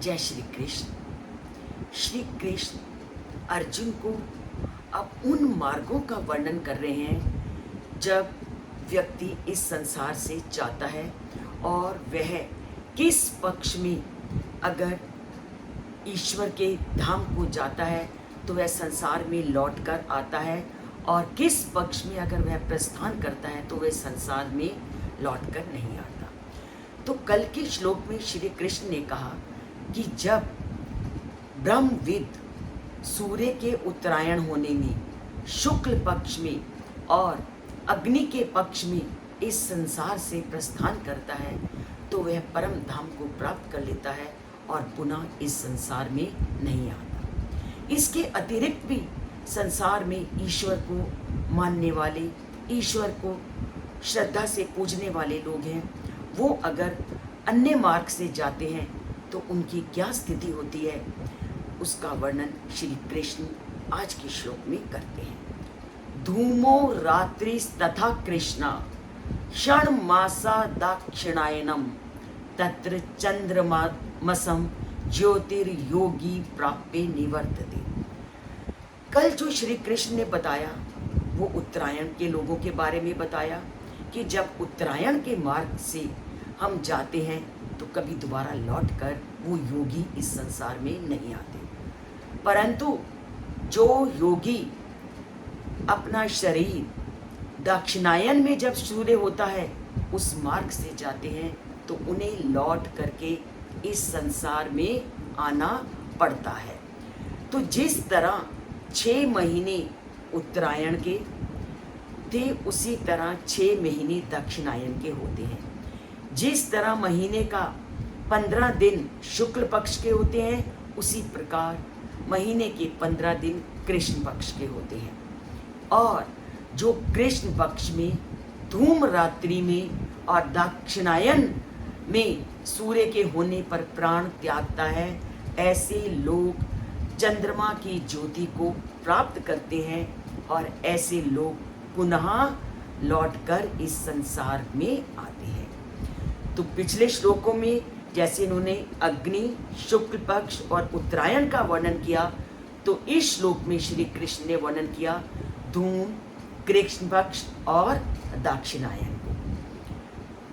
जय श्री कृष्ण। श्री कृष्ण अर्जुन को अब उन मार्गों का वर्णन कर रहे हैं जब व्यक्ति इस संसार से जाता है और वह किस पक्ष में अगर ईश्वर के धाम को जाता है तो वह संसार में लौट कर आता है, और किस पक्ष में अगर वह प्रस्थान करता है तो वह संसार में लौट कर नहीं आता। तो कल के श्लोक में श्री कृष्ण ने कहा कि जब ब्रह्मविद सूर्य के उत्तरायण होने में, शुक्ल पक्ष में और अग्नि के पक्ष में इस संसार से प्रस्थान करता है तो वह परम धाम को प्राप्त कर लेता है और पुनः इस संसार में नहीं आता। इसके अतिरिक्त भी संसार में ईश्वर को मानने वाले, ईश्वर को श्रद्धा से पूजने वाले लोग हैं, वो अगर अन्य मार्ग से जाते हैं तो उनकी क्या स्थिति होती है, उसका वर्णन श्री कृष्ण आज के श्लोक में करते हैं। धूमो रात्रि तथा कृष्णा क्षण मासा दाक्षिणायनम तत्र चंद्रमासम ज्योतिर्योगी प्राप्य निवर्तते। कल जो श्री कृष्ण ने बताया वो उत्तरायण के लोगों के बारे में बताया कि जब उत्तरायण के मार्ग से हम जाते हैं तो कभी दोबारा लौट कर वो योगी इस संसार में नहीं आते, परंतु जो योगी अपना शरीर दक्षिणायन में जब सूर्य होता है उस मार्ग से जाते हैं तो उन्हें लौट करके इस संसार में आना पड़ता है। तो जिस तरह 6 महीने उत्तरायण के थे उसी तरह 6 महीने दक्षिणायन के होते हैं। जिस तरह महीने का 15 दिन शुक्ल पक्ष के होते हैं उसी प्रकार महीने के 15 दिन कृष्ण पक्ष के होते हैं। और जो कृष्ण पक्ष में धूम रात्रि में और दक्षिणायन में सूर्य के होने पर प्राण त्यागता है, ऐसे लोग चंद्रमा की ज्योति को प्राप्त करते हैं और ऐसे लोग पुनः लौटकर इस संसार में आते हैं। तो पिछले श्लोकों में जैसे इन्होंने अग्नि, शुक्ल पक्ष और उत्तरायण का वर्णन किया, तो इस श्लोक में श्री कृष्ण ने वर्णन किया धूम, कृष्ण पक्ष और दक्षिणायन को।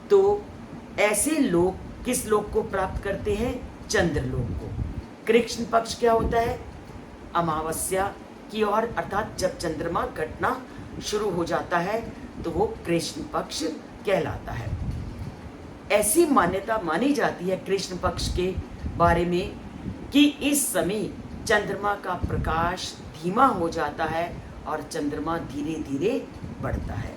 तो ऐसे लोग किस लोक को प्राप्त करते हैं? चंद्र लोक को। कृष्ण पक्ष क्या होता है? अमावस्या की ओर, अर्थात जब चंद्रमा घटना शुरू हो जाता है तो वो कृष्ण पक्ष कहलाता है। ऐसी मान्यता मानी जाती है कृष्ण पक्ष के बारे में कि इस समय चंद्रमा का प्रकाश धीमा हो जाता है और चंद्रमा धीरे धीरे बढ़ता है।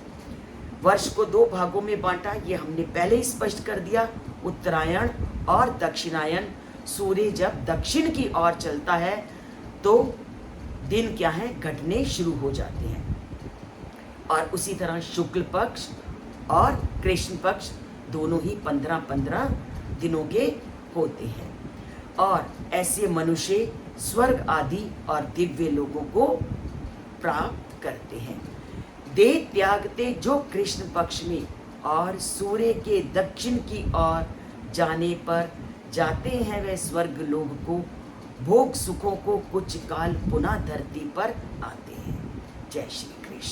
वर्ष को 2 भागों में बांटा, ये हमने पहले ही स्पष्ट कर दिया, उत्तरायण और दक्षिणायन। सूर्य जब दक्षिण की ओर चलता है तो दिन क्या है, घटने शुरू हो जाते हैं। और उसी तरह शुक्ल पक्ष और कृष्ण पक्ष दोनों ही 15-15 दिनों के होते हैं। और ऐसे मनुष्य स्वर्ग आदि और दिव्य लोगों को प्राप्त करते हैं। देह त्यागते जो कृष्ण पक्ष में और सूर्य के दक्षिण की ओर जाने पर जाते हैं वे स्वर्ग लोग को भोग सुखों को कुछ काल पुनः धरती पर आते हैं। जय श्री